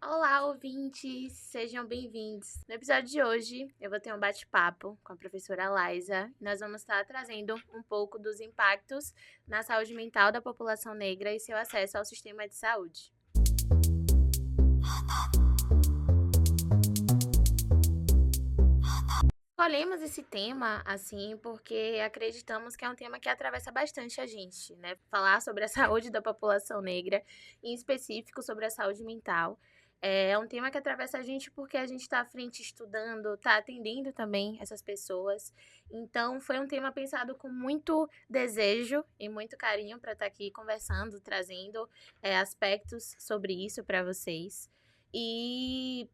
Olá, ouvintes! Sejam bem-vindos. No episódio de hoje, eu vou ter um bate-papo com a professora Laisa. Nós vamos estar trazendo um pouco dos impactos na saúde mental da população negra e seu acesso ao sistema de saúde. Escolhemos esse tema, assim, porque acreditamos que é um tema que atravessa bastante a gente, né? Falar sobre a saúde da população negra, em específico sobre a saúde mental. É um tema que atravessa a gente porque a gente está à frente estudando, está atendendo também essas pessoas. Então, foi um tema pensado com muito desejo e muito carinho para estar aqui conversando, trazendo aspectos sobre isso para vocês. E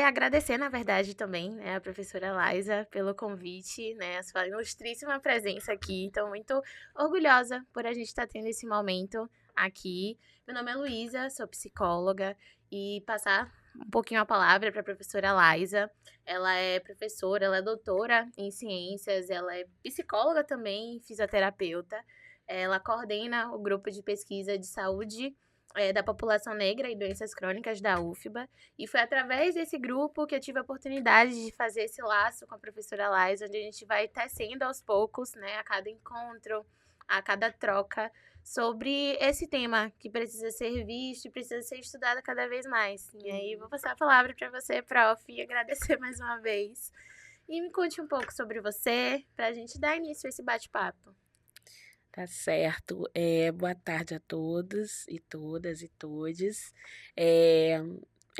agradecer, na verdade, também, né, a professora Laisa pelo convite, né, a sua ilustríssima presença aqui. Estou muito orgulhosa por a gente estar tendo esse momento aqui. Meu nome é Luísa, sou psicóloga e passar um pouquinho a palavra para a professora Laisa. Ela é professora, ela é doutora em ciências, ela é psicóloga também, fisioterapeuta. Ela coordena o grupo de pesquisa de saúde da população negra e doenças crônicas da UFBA. E foi através desse grupo que eu tive a oportunidade de fazer esse laço com a professora Laís, onde a gente vai tecendo aos poucos, né, a cada encontro, a cada troca, sobre esse tema que precisa ser visto e precisa ser estudado cada vez mais. E aí, vou passar a palavra para você, prof, e agradecer mais uma vez. E me conte um pouco sobre você, para a gente dar início a esse bate-papo. Tá certo. Boa tarde a todos e todas e todes. É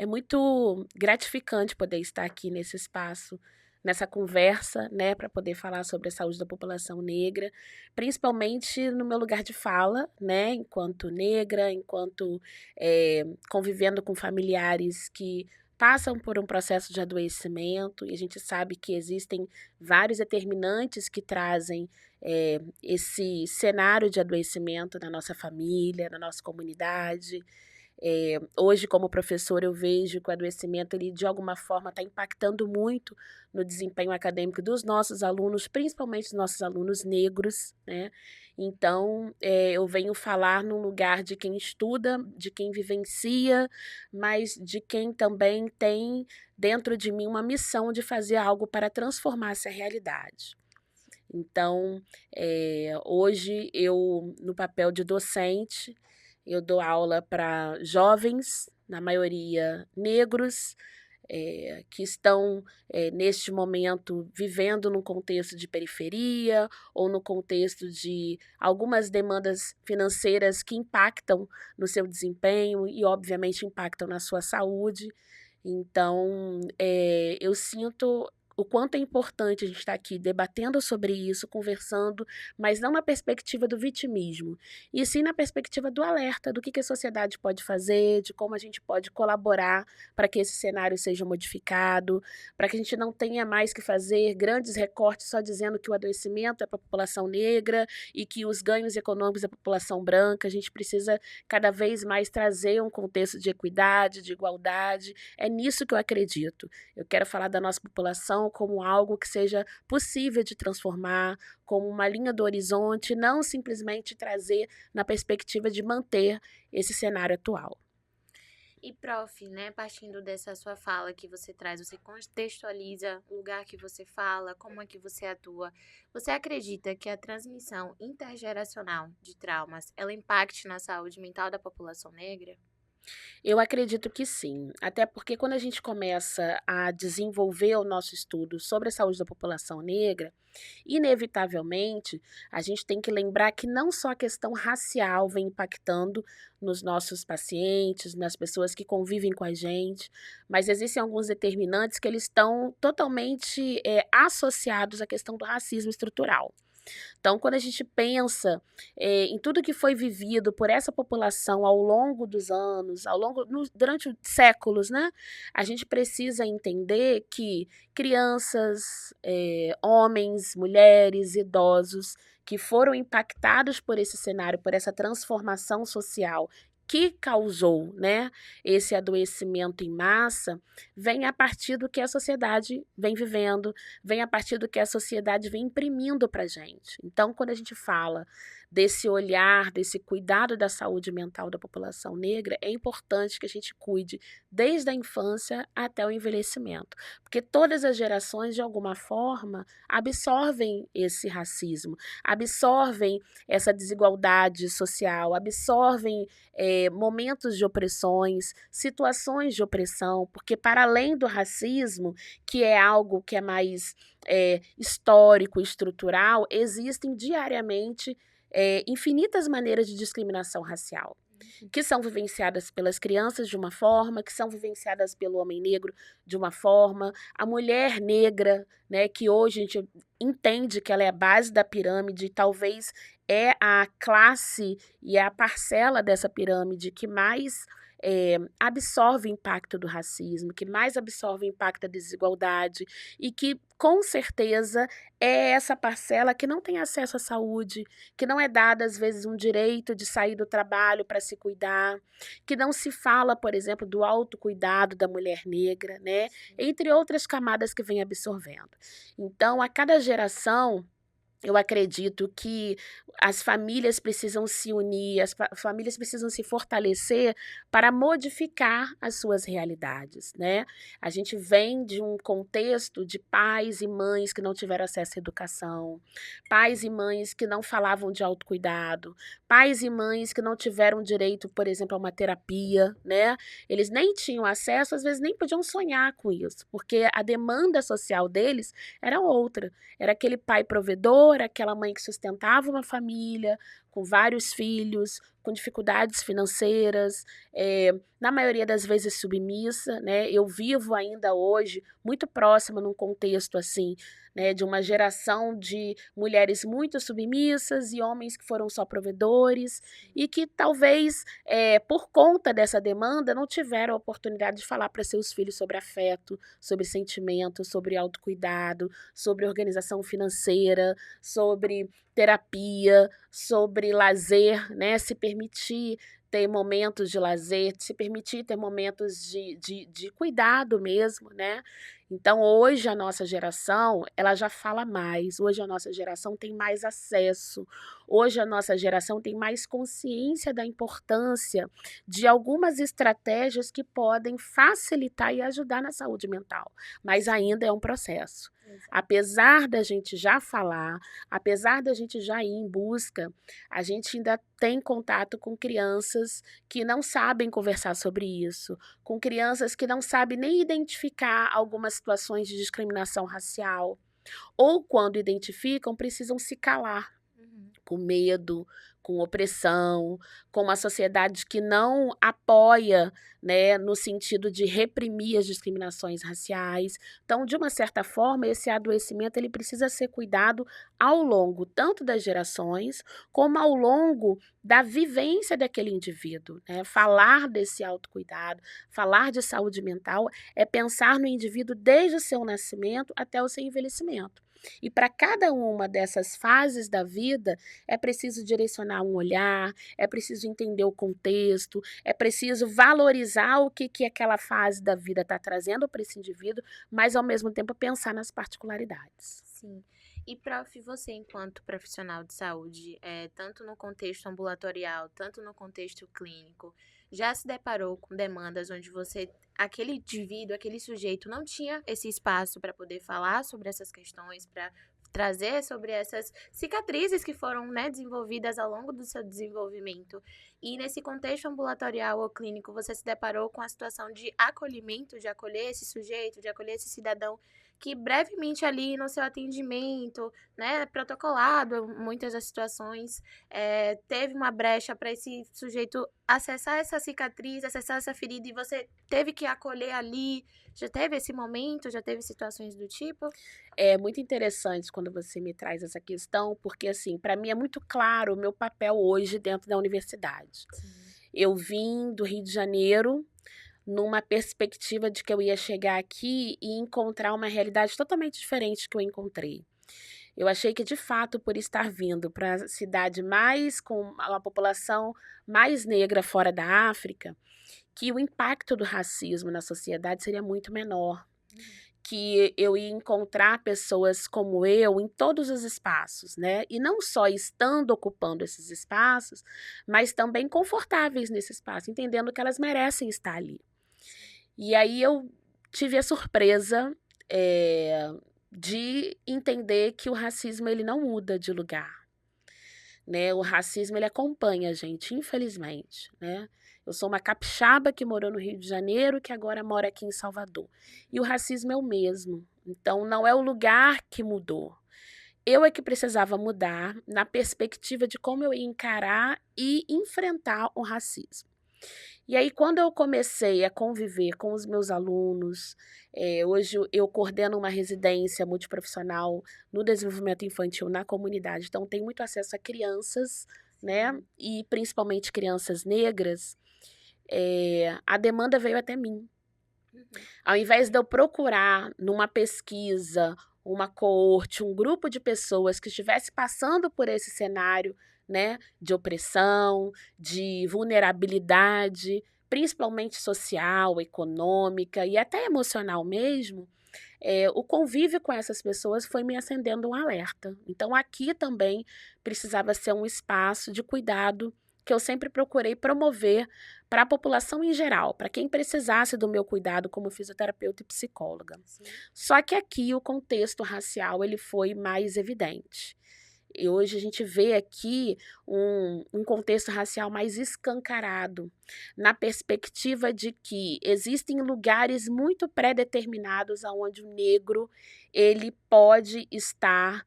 muito gratificante poder estar aqui nesse espaço, nessa conversa, né, para poder falar sobre a saúde da população negra, principalmente no meu lugar de fala, né, enquanto negra, enquanto convivendo com familiares que passam por um processo de adoecimento, e a gente sabe que existem vários determinantes que trazem esse cenário de adoecimento na nossa família, na nossa comunidade. Hoje, como professora, eu vejo que o adoecimento, ele, de alguma forma, está impactando muito no desempenho acadêmico dos nossos alunos, principalmente dos nossos alunos negros, né? Então, eu venho falar num lugar de quem estuda, de quem vivencia, mas de quem também tem dentro de mim uma missão de fazer algo para transformar essa realidade. Então, hoje eu, no papel de docente, eu dou aula para jovens, na maioria negros, que estão, neste momento, vivendo num contexto de periferia ou no contexto de algumas demandas financeiras que impactam no seu desempenho e, obviamente, impactam na sua saúde. Então, eu sinto o quanto é importante a gente estar aqui debatendo sobre isso, conversando, mas não na perspectiva do vitimismo, e sim na perspectiva do alerta, do que a sociedade pode fazer, de como a gente pode colaborar para que esse cenário seja modificado, para que a gente não tenha mais que fazer grandes recortes só dizendo que o adoecimento é para a população negra e que os ganhos econômicos é para a população branca. A gente precisa cada vez mais trazer um contexto de equidade, de igualdade. É nisso que eu acredito. Eu quero falar da nossa população como algo que seja possível de transformar, como uma linha do horizonte, não simplesmente trazer na perspectiva de manter esse cenário atual. E, prof, né, partindo dessa sua fala que você traz, você contextualiza o lugar que você fala, como é que você atua. Você acredita que a transmissão intergeracional de traumas, ela impacte na saúde mental da população negra? Eu acredito que sim, até porque quando a gente começa a desenvolver o nosso estudo sobre a saúde da população negra, inevitavelmente a gente tem que lembrar que não só a questão racial vem impactando nos nossos pacientes, nas pessoas que convivem com a gente, mas existem alguns determinantes que eles estão totalmente associados à questão do racismo estrutural. Então, quando a gente pensa em tudo que foi vivido por essa população ao longo dos anos, durante séculos, né? A gente precisa entender que crianças, homens, mulheres, idosos que foram impactados por esse cenário, por essa transformação social que causou, né, esse adoecimento em massa, vem a partir do que a sociedade vem vivendo, vem a partir do que a sociedade vem imprimindo para a gente. Então, quando a gente fala desse olhar, desse cuidado da saúde mental da população negra, é importante que a gente cuide desde a infância até o envelhecimento, porque todas as gerações, de alguma forma, absorvem esse racismo, absorvem essa desigualdade social, absorvem momentos de opressões, situações de opressão, porque para além do racismo, que é algo que é mais histórico, estrutural, existem diariamente infinitas maneiras de discriminação racial, que são vivenciadas pelas crianças de uma forma, que são vivenciadas pelo homem negro de uma forma, a mulher negra, né, que hoje a gente entende que ela é a base da pirâmide, talvez é a classe e a parcela dessa pirâmide que mais absorve o impacto do racismo, que mais absorve o impacto da desigualdade e que, com certeza, é essa parcela que não tem acesso à saúde, que não é dada, às vezes, um direito de sair do trabalho para se cuidar, que não se fala, por exemplo, do autocuidado da mulher negra, né? Entre outras camadas que vem absorvendo. Então, a cada geração, eu acredito que as famílias precisam se unir, as famílias precisam se fortalecer para modificar as suas realidades, né? A gente vem de um contexto de pais e mães que não tiveram acesso à educação, pais e mães que não falavam de autocuidado, pais e mães que não tiveram direito, por exemplo, a uma terapia, né? Eles nem tinham acesso, às vezes nem podiam sonhar com isso, porque a demanda social deles era outra. Era aquele pai provedor, aquela mãe que sustentava uma família com vários filhos, com dificuldades financeiras, na maioria das vezes submissa, né? Eu vivo ainda hoje muito próxima num contexto assim, né, de uma geração de mulheres muito submissas e homens que foram só provedores e que talvez, por conta dessa demanda, não tiveram a oportunidade de falar para seus filhos sobre afeto, sobre sentimento, sobre autocuidado, sobre organização financeira, sobre terapia, sobre lazer, né? Se permitir ter momentos de lazer, se permitir ter momentos de cuidado mesmo, né? Então, hoje a nossa geração, ela já fala mais, hoje a nossa geração tem mais acesso, hoje a nossa geração tem mais consciência da importância de algumas estratégias que podem facilitar e ajudar na saúde mental, mas ainda é um processo. Apesar da gente já falar, apesar da gente já ir em busca, a gente ainda tem contato com crianças que não sabem conversar sobre isso, com crianças que não sabem nem identificar algumas situações de discriminação racial, ou quando identificam, precisam se calar, com medo, com opressão, com uma sociedade que não apoia, né, no sentido de reprimir as discriminações raciais. Então, de uma certa forma, esse adoecimento ele precisa ser cuidado ao longo tanto das gerações, como ao longo da vivência daquele indivíduo, né? Falar desse autocuidado, falar de saúde mental é pensar no indivíduo desde o seu nascimento até o seu envelhecimento. E para cada uma dessas fases da vida, é preciso direcionar um olhar, é preciso entender o contexto, é preciso valorizar o que aquela fase da vida está trazendo para esse indivíduo, mas ao mesmo tempo pensar nas particularidades. Sim. E, prof, você, enquanto profissional de saúde, tanto no contexto ambulatorial, tanto no contexto clínico, já se deparou com demandas onde aquele indivíduo, aquele sujeito, não tinha esse espaço para poder falar sobre essas questões, para trazer sobre essas cicatrizes que foram, né, desenvolvidas ao longo do seu desenvolvimento. E nesse contexto ambulatorial ou clínico, você se deparou com a situação de acolhimento, de acolher esse sujeito, de acolher esse cidadão que brevemente ali no seu atendimento, né, protocolado, muitas das situações, teve uma brecha para esse sujeito acessar essa cicatriz, acessar essa ferida e você teve que acolher ali. Já teve esse momento? Já teve situações do tipo? É muito interessante quando você me traz essa questão, porque assim, para mim é muito claro o meu papel hoje dentro da universidade. Sim. Eu vim do Rio de Janeiro numa perspectiva de que eu ia chegar aqui e encontrar uma realidade totalmente diferente que eu encontrei. Eu achei que, de fato, por estar vindo para a cidade mais com uma população mais negra fora da África, que o impacto do racismo na sociedade seria muito menor, que eu ia encontrar pessoas como eu em todos os espaços, né? E não só estando ocupando esses espaços, mas também confortáveis nesse espaço, entendendo que elas merecem estar ali. E aí eu tive a surpresa de entender que o racismo ele não muda de lugar, né? O racismo ele acompanha a gente, infelizmente, né? Eu sou uma capixaba que morou no Rio de Janeiro, que agora mora aqui em Salvador. E o racismo é o mesmo. Então, não é o lugar que mudou. Eu é que precisava mudar na perspectiva de como eu ia encarar e enfrentar o racismo. E aí, quando eu comecei a conviver com os meus alunos, hoje eu coordeno uma residência multiprofissional no desenvolvimento infantil na comunidade, então tem muito acesso a crianças, né, e principalmente crianças negras, a demanda veio até mim. Ao invés de eu procurar numa pesquisa, uma coorte, um grupo de pessoas que estivesse passando por esse cenário, né, de opressão, de vulnerabilidade, principalmente social, econômica e até emocional mesmo, o convívio com essas pessoas foi me acendendo um alerta. Então, aqui também precisava ser um espaço de cuidado que eu sempre procurei promover para a população em geral, para quem precisasse do meu cuidado como fisioterapeuta e psicóloga. Sim. Só que aqui o contexto racial ele foi mais evidente. E hoje a gente vê aqui um contexto racial mais escancarado, na perspectiva de que existem lugares muito pré-determinados onde o negro ele pode estar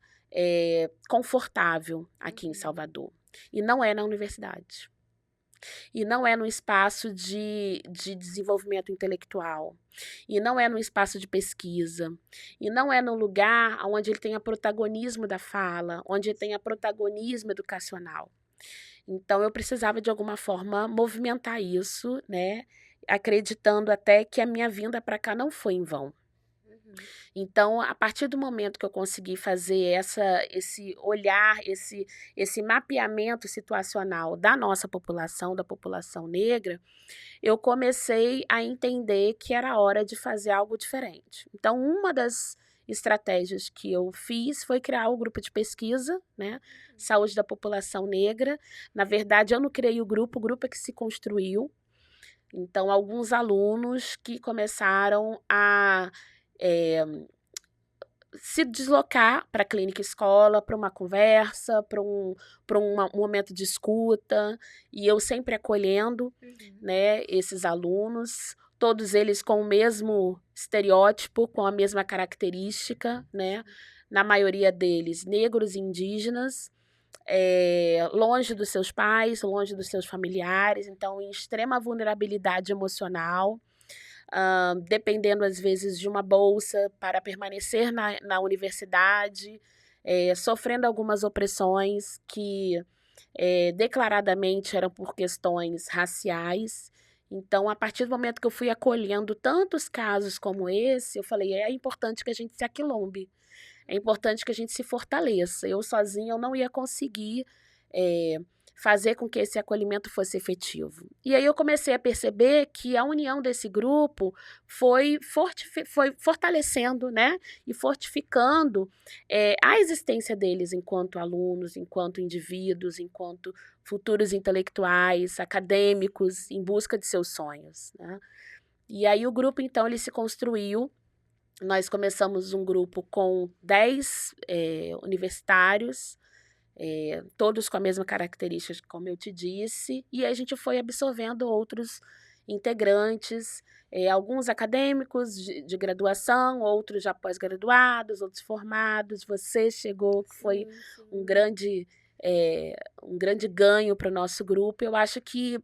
confortável aqui em Salvador. E não é na universidade. E não é no espaço de desenvolvimento intelectual. E não é no espaço de pesquisa. E não é no lugar onde ele tenha protagonismo da fala, onde ele tenha protagonismo educacional. Então, eu precisava, de alguma forma, movimentar isso, né? Acreditando até que a minha vinda para cá não foi em vão. Então, a partir do momento que eu consegui fazer esse olhar, esse mapeamento situacional da nossa população, da população negra, eu comecei a entender que era hora de fazer algo diferente. Então, uma das estratégias que eu fiz foi criar o grupo de pesquisa, né? Saúde da população negra. Na verdade, eu não criei o grupo é que se construiu. Então, alguns alunos que começaram a se deslocar para a clínica escola, para uma conversa, para um momento de escuta, e eu sempre acolhendo, né, esses alunos, todos eles com o mesmo estereótipo, com a mesma característica, né, na maioria deles negros e indígenas, longe dos seus pais, longe dos seus familiares, então em extrema vulnerabilidade emocional, dependendo às vezes de uma bolsa para permanecer na universidade, sofrendo algumas opressões que declaradamente eram por questões raciais. Então, a partir do momento que eu fui acolhendo tantos casos como esse, eu falei, é importante que a gente se aquilombe, é importante que a gente se fortaleça. Eu sozinha eu não ia conseguir fazer com que esse acolhimento fosse efetivo. E aí eu comecei a perceber que a união desse grupo foi fortalecendo, né, e fortificando a existência deles enquanto alunos, enquanto indivíduos, enquanto futuros intelectuais, acadêmicos, em busca de seus sonhos, né? E aí o grupo, então, ele se construiu. Nós começamos um grupo com 10 universitários, todos com a mesma característica, como eu te disse, e a gente foi absorvendo outros integrantes, alguns acadêmicos de graduação, outros já pós-graduados, outros formados. Você chegou, que foi um grande ganho para o nosso grupo. Eu acho que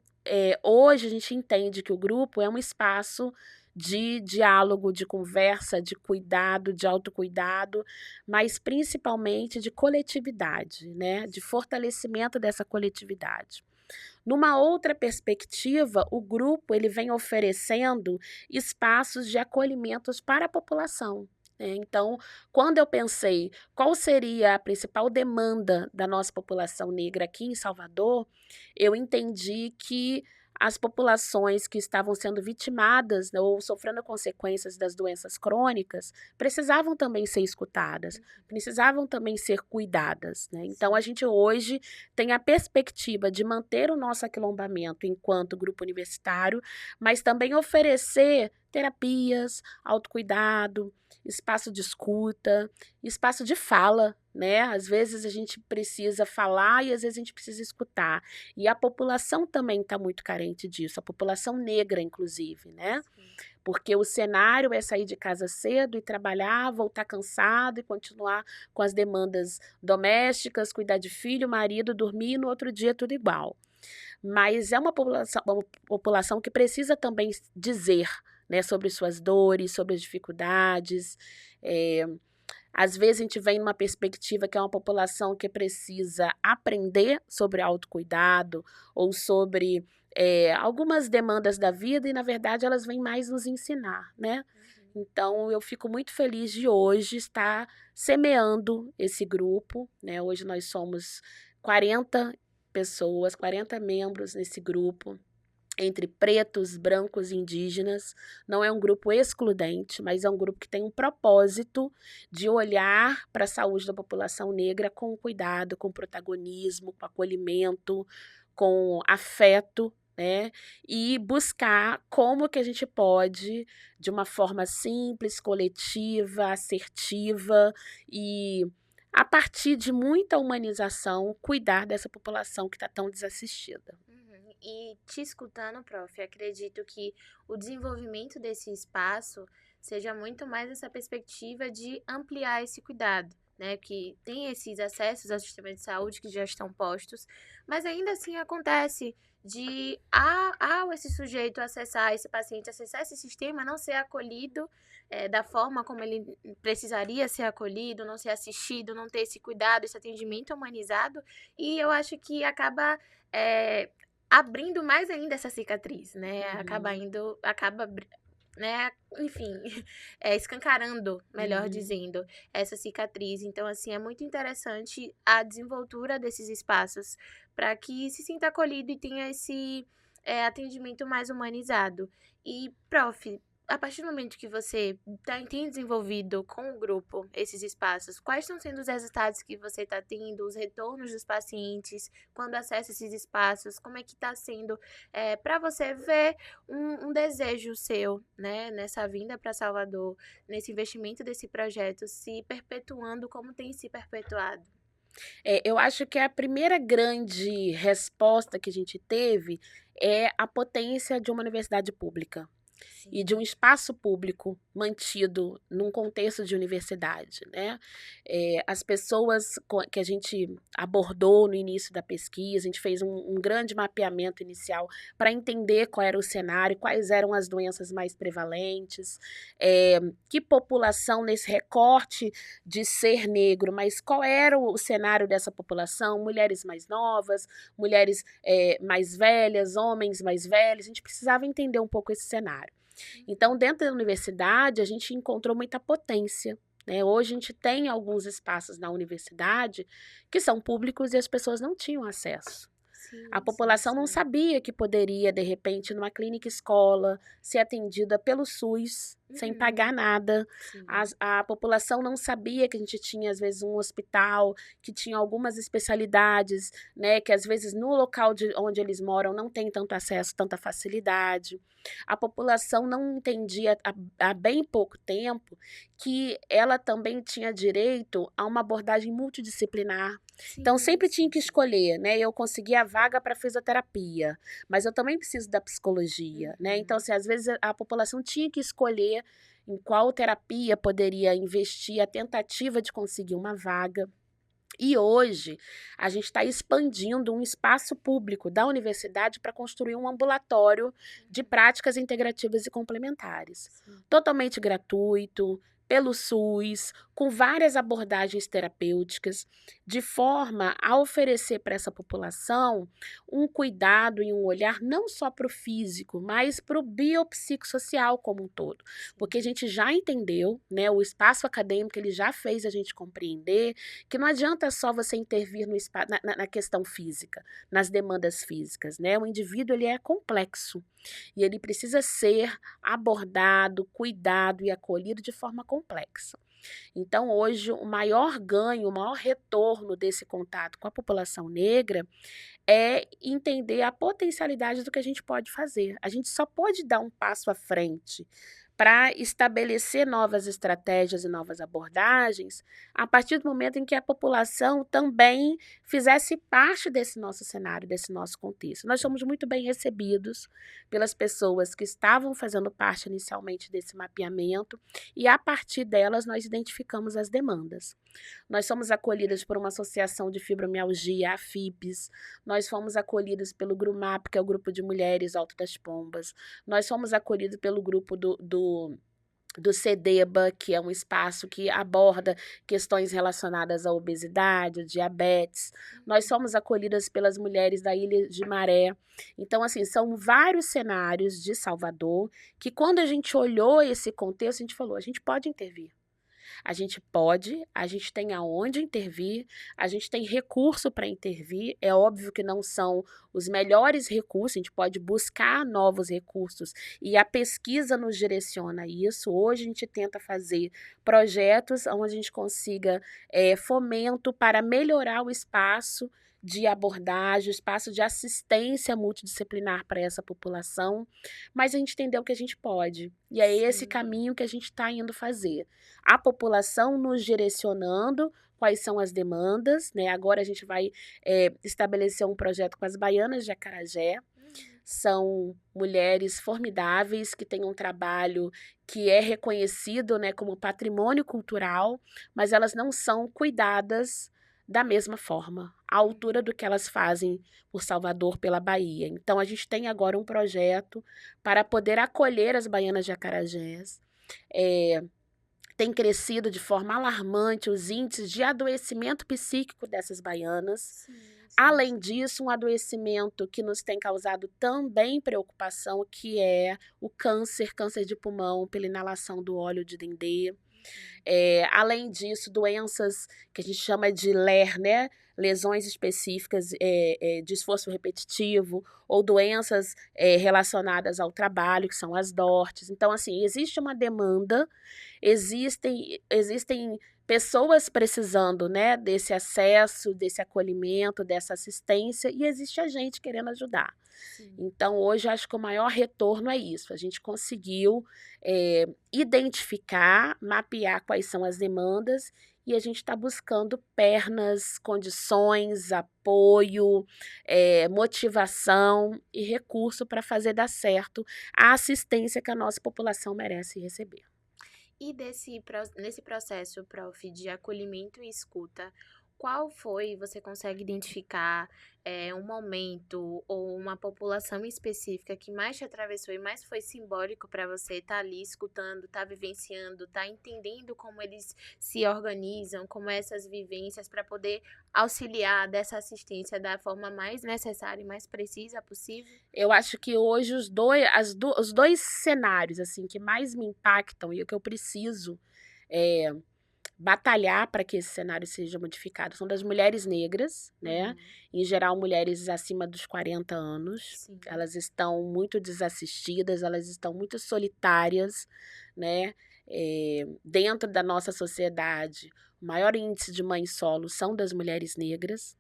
hoje a gente entende que o grupo é um espaço de diálogo, de conversa, de cuidado, de autocuidado, mas principalmente de coletividade, né? De fortalecimento dessa coletividade. Numa outra perspectiva, o grupo ele vem oferecendo espaços de acolhimentos para a população. Então, quando eu pensei qual seria a principal demanda da nossa população negra aqui em Salvador, eu entendi que as populações que estavam sendo vitimadas, né, ou sofrendo consequências das doenças crônicas precisavam também ser escutadas, precisavam também ser cuidadas, né? Então, a gente hoje tem a perspectiva de manter o nosso aquilombamento enquanto grupo universitário, mas também oferecer terapias, autocuidado, espaço de escuta, espaço de fala, né? Às vezes a gente precisa falar e às vezes a gente precisa escutar. E a população também está muito carente disso, a população negra, inclusive, né? Porque o cenário é sair de casa cedo e trabalhar, voltar cansado e continuar com as demandas domésticas, cuidar de filho, marido, dormir e no outro dia tudo igual. Mas é uma população que precisa também dizer, né, sobre suas dores, sobre as dificuldades. Às vezes a gente vem numa perspectiva que é uma população que precisa aprender sobre autocuidado ou sobre algumas demandas da vida e, na verdade, elas vêm mais nos ensinar, né? Então, eu fico muito feliz de hoje estar semeando esse grupo, né? Hoje nós somos 40 pessoas, 40 membros nesse grupo, entre pretos, brancos e indígenas. Não é um grupo excludente, mas é um grupo que tem um propósito de olhar para a saúde da população negra com cuidado, com protagonismo, com acolhimento, com afeto, né? E buscar como que a gente pode, de uma forma simples, coletiva, assertiva e a partir de muita humanização, cuidar dessa população que está tão desassistida. E te escutando, prof, acredito que o desenvolvimento desse espaço seja muito mais essa perspectiva de ampliar esse cuidado, né? Que tem esses acessos ao sistema de saúde que já estão postos, mas ainda assim acontece de, ao esse sujeito acessar, esse paciente acessar esse sistema, não ser acolhido da forma como ele precisaria ser acolhido, não ser assistido, não ter esse cuidado, esse atendimento humanizado, e eu acho que acaba abrindo mais ainda essa cicatriz, né? Acaba, né? Enfim, escancarando, melhor dizendo, essa cicatriz. Então, assim, é muito interessante a desenvoltura desses espaços para que se sinta acolhido e tenha esse atendimento mais humanizado. E, prof, a partir do momento que você tem desenvolvido com o grupo esses espaços, quais estão sendo os resultados que você está tendo, os retornos dos pacientes, quando acessa esses espaços, como é que está sendo para você ver um desejo seu, né, nessa vinda para Salvador, nesse investimento desse projeto se perpetuando como tem se perpetuado? Eu acho que a primeira grande resposta que a gente teve é a potência de uma universidade pública e de um espaço público mantido num contexto de universidade, né? As pessoas que a gente abordou no início da pesquisa, a gente fez um grande mapeamento inicial para entender qual era o cenário, quais eram as doenças mais prevalentes, que população nesse recorte de ser negro, mas qual era o cenário dessa população, mulheres mais novas, mulheres mais velhas, homens mais velhos, a gente precisava entender um pouco esse cenário. Então, dentro da universidade, a gente encontrou muita potência, né? Hoje a gente tem alguns espaços na universidade que são públicos e as pessoas não tinham acesso. A população não sabia que poderia, de repente, numa clínica escola, ser atendida pelo SUS, sem pagar nada. A população não sabia que a gente tinha, às vezes, um hospital, que tinha algumas especialidades, né, que, às vezes, no local onde eles moram, não tem tanto acesso, tanta facilidade. A população não entendia, há bem pouco tempo, que ela também tinha direito a uma abordagem multidisciplinar. Então, sempre tinha que escolher, né? Eu consegui a vaga para fisioterapia, mas eu também preciso da psicologia, né? Então, assim, às vezes a população tinha que escolher em qual terapia poderia investir a tentativa de conseguir uma vaga. E hoje, a gente está expandindo um espaço público da universidade para construir um ambulatório de práticas integrativas e complementares. Totalmente gratuito, pelo SUS, com várias abordagens terapêuticas, de forma a oferecer para essa população um cuidado e um olhar não só para o físico, mas para o biopsicossocial como um todo. Porque a gente já entendeu, né, o espaço acadêmico ele já fez a gente compreender que não adianta só você intervir no na questão física, nas demandas físicas, né? O indivíduo ele é complexo e ele precisa ser abordado, cuidado e acolhido de forma complexa. Então, hoje, o maior ganho, o maior retorno desse contato com a população negra é entender a potencialidade do que a gente pode fazer. A gente só pode dar um passo à frente para estabelecer novas estratégias e novas abordagens a partir do momento em que a população também fizesse parte desse nosso cenário, desse nosso contexto. Nós somos muito bem recebidos pelas pessoas que estavam fazendo parte inicialmente desse mapeamento e, a partir delas, nós identificamos as demandas. Nós somos acolhidas por uma associação de fibromialgia, a FIPES, nós fomos acolhidos pelo GRUMAP, que é o Grupo de Mulheres Alto das Pombas, nós fomos acolhidos pelo grupo do CEDEBA, que é um espaço que aborda questões relacionadas à obesidade, diabetes. Nós somos acolhidas pelas mulheres da Ilha de Maré. Então, assim, são vários cenários de Salvador que, quando a gente olhou esse contexto, a gente falou, a gente pode intervir. A gente pode, a gente tem aonde intervir, a gente tem recurso para intervir. É óbvio que não são os melhores recursos, a gente pode buscar novos recursos e a pesquisa nos direciona a isso. Hoje a gente tenta fazer projetos onde a gente consiga fomento para melhorar o espaço de abordagem, espaço de assistência multidisciplinar para essa população, mas a gente entendeu que a gente pode. E é esse caminho que a gente está indo fazer. A população nos direcionando quais são as demandas, né? Agora a gente vai estabelecer um projeto com as baianas de Acarajé. São mulheres formidáveis que têm um trabalho que é reconhecido, né, como patrimônio cultural, mas elas não são cuidadas da mesma forma, à altura do que elas fazem por Salvador, pela Bahia. Então, a gente tem agora um projeto para poder acolher as baianas de Acarajés. Tem crescido de forma alarmante os índices de adoecimento psíquico dessas baianas. Sim. Além disso, um adoecimento que nos tem causado também preocupação, que é o câncer de pulmão pela inalação do óleo de dendê. Além disso, doenças que a gente chama de LER, né? Lesões específicas de esforço repetitivo, ou doenças relacionadas ao trabalho, que são as DORTs. Então, assim, existe uma demanda, existem pessoas precisando, né, desse acesso, desse acolhimento, dessa assistência, e existe a gente querendo ajudar. Sim. Então, hoje, acho que o maior retorno é isso. A gente conseguiu identificar, mapear quais são as demandas e a gente está buscando pernas, condições, apoio, motivação e recurso para fazer dar certo a assistência que a nossa população merece receber. E nesse processo, Prof, de acolhimento e escuta, qual foi, você consegue identificar um momento ou uma população específica que mais te atravessou e mais foi simbólico para você estar ali escutando, estar vivenciando, estar entendendo como eles se organizam, como essas vivências para poder auxiliar dessa assistência da forma mais necessária e mais precisa possível? Eu acho que hoje os dois cenários assim que mais me impactam e o que eu preciso batalhar para que esse cenário seja modificado são das mulheres negras, né? Em geral, mulheres acima dos 40 anos. Sim. Elas estão muito desassistidas, elas estão muito solitárias, né? Dentro da nossa sociedade, o maior índice de mães solo são das mulheres negras.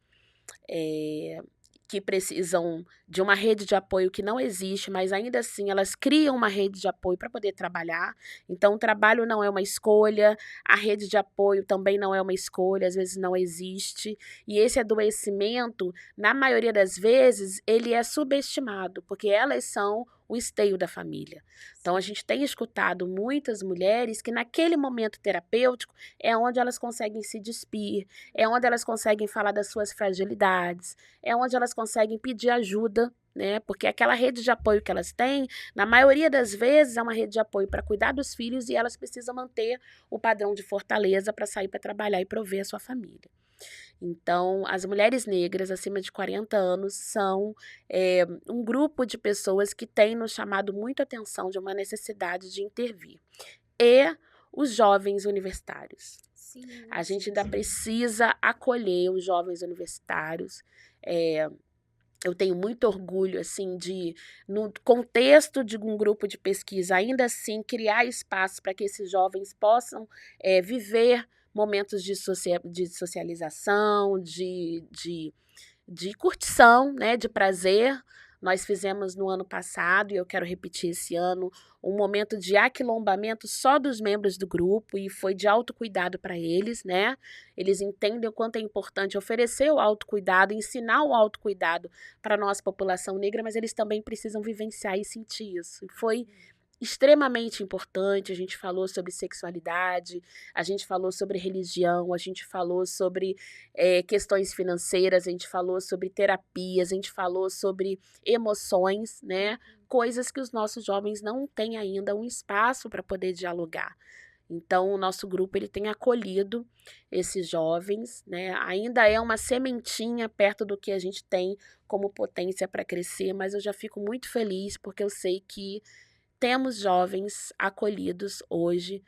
Que precisam de uma rede de apoio que não existe, mas ainda assim elas criam uma rede de apoio para poder trabalhar. Então, o trabalho não é uma escolha, a rede de apoio também não é uma escolha, às vezes não existe. E esse adoecimento, na maioria das vezes, ele é subestimado, porque elas são o esteio da família. Então, a gente tem escutado muitas mulheres que naquele momento terapêutico é onde elas conseguem se despir, é onde elas conseguem falar das suas fragilidades, é onde elas conseguem pedir ajuda, né? Porque aquela rede de apoio que elas têm, na maioria das vezes, é uma rede de apoio para cuidar dos filhos e elas precisam manter o padrão de fortaleza para sair para trabalhar e prover a sua família. Então, as mulheres negras acima de 40 anos são um grupo de pessoas que tem nos chamado muito a atenção de uma necessidade de intervir. E os jovens universitários. Sim, A gente sim, ainda sim. precisa acolher os jovens universitários. Eu tenho muito orgulho, assim, de, no contexto de um grupo de pesquisa, ainda assim, criar espaço para que esses jovens possam viver momentos de socialização, de curtição, né, de prazer. Nós fizemos no ano passado, e eu quero repetir esse ano, um momento de aquilombamento só dos membros do grupo, e foi de autocuidado para eles, né? Eles entendem o quanto é importante oferecer o autocuidado, ensinar o autocuidado para a nossa população negra, mas eles também precisam vivenciar e sentir isso. E foi extremamente importante. A gente falou sobre sexualidade, a gente falou sobre religião, a gente falou sobre questões financeiras, a gente falou sobre terapias, a gente falou sobre emoções, né? Coisas que os nossos jovens não têm ainda um espaço para poder dialogar. Então, o nosso grupo ele tem acolhido esses jovens, né? Ainda é uma sementinha perto do que a gente tem como potência para crescer, mas eu já fico muito feliz porque eu sei que temos jovens acolhidos hoje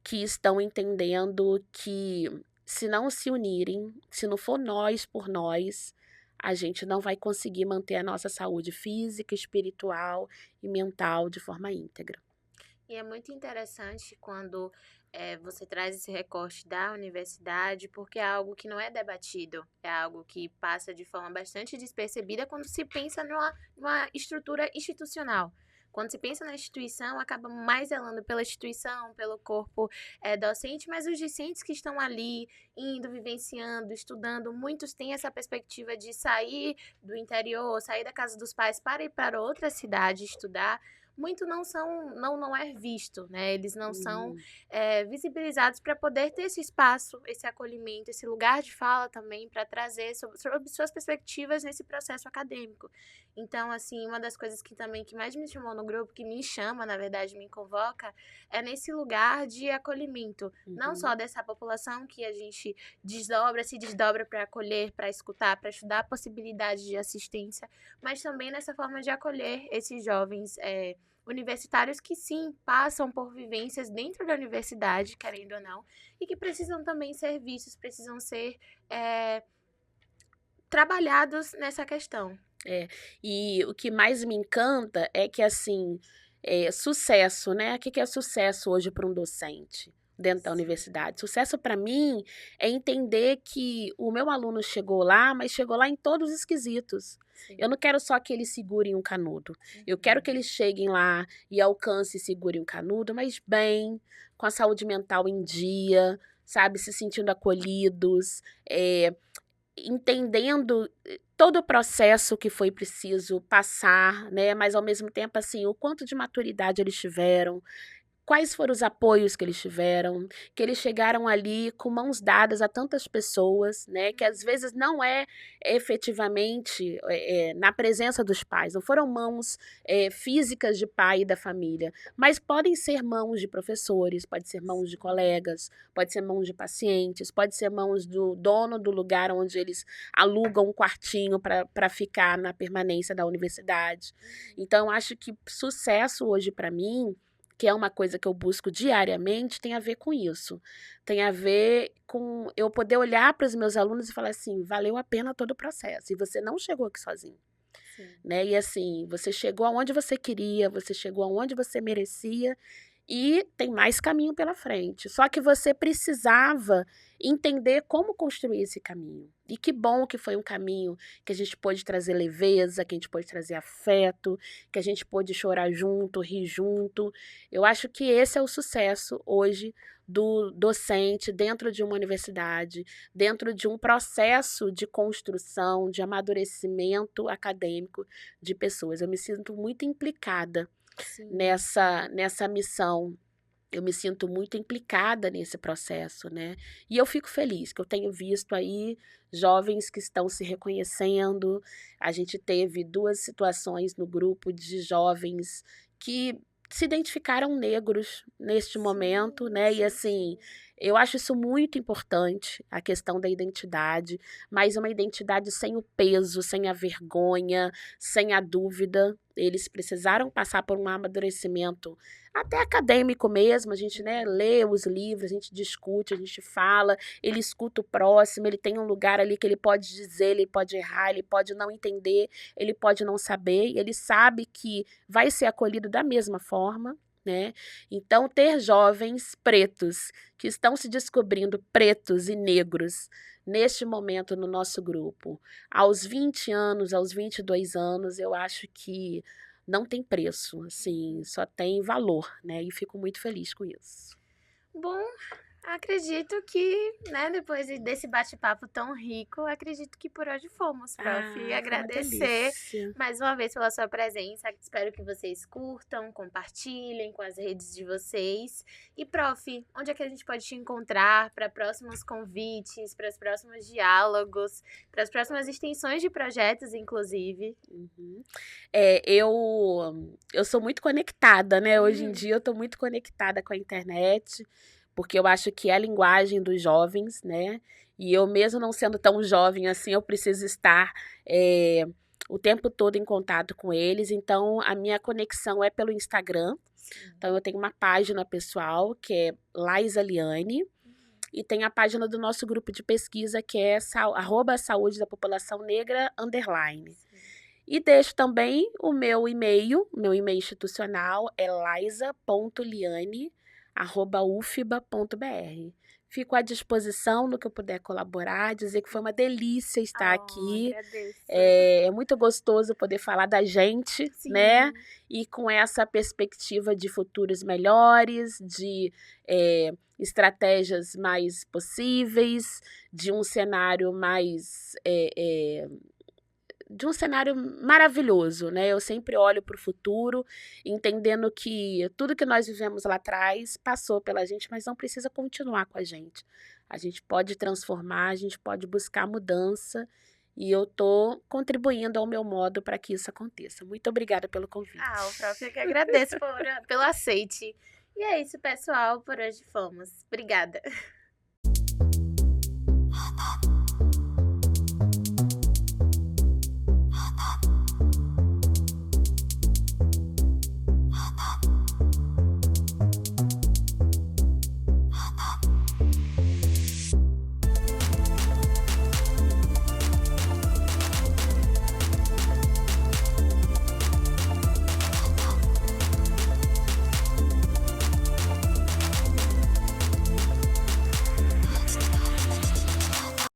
que estão entendendo que se não se unirem, se não for nós por nós, a gente não vai conseguir manter a nossa saúde física, espiritual e mental de forma íntegra. E é muito interessante quando você traz esse recorte da universidade, porque é algo que não é debatido, é algo que passa de forma bastante despercebida quando se pensa numa estrutura institucional. Quando se pensa na instituição, acaba mais zelando pela instituição, pelo corpo docente, mas os discentes que estão ali, indo, vivenciando, estudando, muitos têm essa perspectiva de sair do interior, sair da casa dos pais para ir para outra cidade estudar. Muito não é visto, né? Eles não são visibilizados para poder ter esse espaço, esse acolhimento, esse lugar de fala também para trazer sobre suas perspectivas nesse processo acadêmico. Então, assim, uma das coisas que também que mais me chamou no grupo, que me chama, na verdade, me convoca, é nesse lugar de acolhimento, não só dessa população que a gente se desdobra para acolher, para escutar, para estudar a possibilidade de assistência, mas também nessa forma de acolher esses jovens universitários que sim passam por vivências dentro da universidade, querendo ou não, e que precisam também ser vistos, precisam ser trabalhados nessa questão. E o que mais me encanta é que, assim, sucesso, né? O que é sucesso hoje para um docente dentro da universidade? Sucesso para mim é entender que o meu aluno chegou lá, mas chegou lá em todos os quesitos. Sim. Eu não quero só que eles segurem um canudo. Eu quero que eles cheguem lá e alcancem e segurem um canudo, mas bem, com a saúde mental em dia, sabe? Se sentindo acolhidos, entendendo todo o processo que foi preciso passar, né? Mas ao mesmo tempo, assim, o quanto de maturidade eles tiveram, quais foram os apoios que eles tiveram, que eles chegaram ali com mãos dadas a tantas pessoas, né? Que às vezes não é efetivamente na presença dos pais, não foram mãos físicas de pai e da família, mas podem ser mãos de professores, pode ser mãos de colegas, pode ser mãos de pacientes, pode ser mãos do dono do lugar onde eles alugam um quartinho para ficar na permanência da universidade. Então, eu acho que sucesso hoje para mim, que é uma coisa que eu busco diariamente, tem a ver com isso. Tem a ver com eu poder olhar para os meus alunos e falar assim, valeu a pena todo o processo. E você não chegou aqui sozinho. Né? E assim, você chegou aonde você queria, você chegou aonde você merecia e tem mais caminho pela frente. Só que você precisava entender como construir esse caminho. E que bom que foi um caminho que a gente pôde trazer leveza, que a gente pôde trazer afeto, que a gente pôde chorar junto, rir junto. Eu acho que esse é o sucesso hoje do docente dentro de uma universidade, dentro de um processo de construção, de amadurecimento acadêmico de pessoas. Eu me sinto muito implicada nessa missão eu me sinto muito implicada nesse processo, né? E eu fico feliz que eu tenho visto aí jovens que estão se reconhecendo. A gente teve 2 situações no grupo de jovens que se identificaram negros neste momento, né? E assim, eu acho isso muito importante, a questão da identidade, mas uma identidade sem o peso, sem a vergonha, sem a dúvida. Eles precisaram passar por um amadurecimento até acadêmico mesmo, a gente, né, lê os livros, a gente discute, a gente fala, ele escuta o próximo, ele tem um lugar ali que ele pode dizer, ele pode errar, ele pode não entender, ele pode não saber, e ele sabe que vai ser acolhido da mesma forma, né? Então, ter jovens pretos que estão se descobrindo pretos e negros neste momento no nosso grupo, aos 20 anos, aos 22 anos, eu acho que não tem preço, assim, só tem valor, né? E fico muito feliz com isso. Bom, acredito que, né, depois desse bate-papo tão rico, acredito que por hoje fomos, prof. E Foi uma agradecer delícia. mais uma vez pela sua presença. Espero que vocês curtam, compartilhem com as redes de vocês. E, prof, onde é que a gente pode te encontrar para próximos convites, para os próximos diálogos, para as próximas extensões de projetos, inclusive? Uhum. Eu sou muito conectada, né? Hoje em dia eu estou muito conectada com a internet, porque eu acho que é a linguagem dos jovens, né? E eu, mesmo não sendo tão jovem assim, eu preciso estar o tempo todo em contato com eles. Então, a minha conexão é pelo Instagram. Então, eu tenho uma página pessoal, que é Laisa Liane, e tem a página do nosso grupo de pesquisa, que é @saúde da população negra _. E deixo também o meu e-mail institucional é laisa.liane@ufba.br. Fico à disposição no que eu puder colaborar, dizer que foi uma delícia estar aqui. Agradeço. É muito gostoso poder falar da gente, Sim. né? E com essa perspectiva de futuros melhores, de estratégias mais possíveis, de um cenário mais de um cenário maravilhoso, né? Eu sempre olho para o futuro, entendendo que tudo que nós vivemos lá atrás passou pela gente, mas não precisa continuar com a gente. A gente pode transformar, a gente pode buscar mudança, e eu estou contribuindo ao meu modo para que isso aconteça. Muito obrigada pelo convite. O próprio que agradeço pelo aceite. E é isso, pessoal. Por hoje fomos. Obrigada.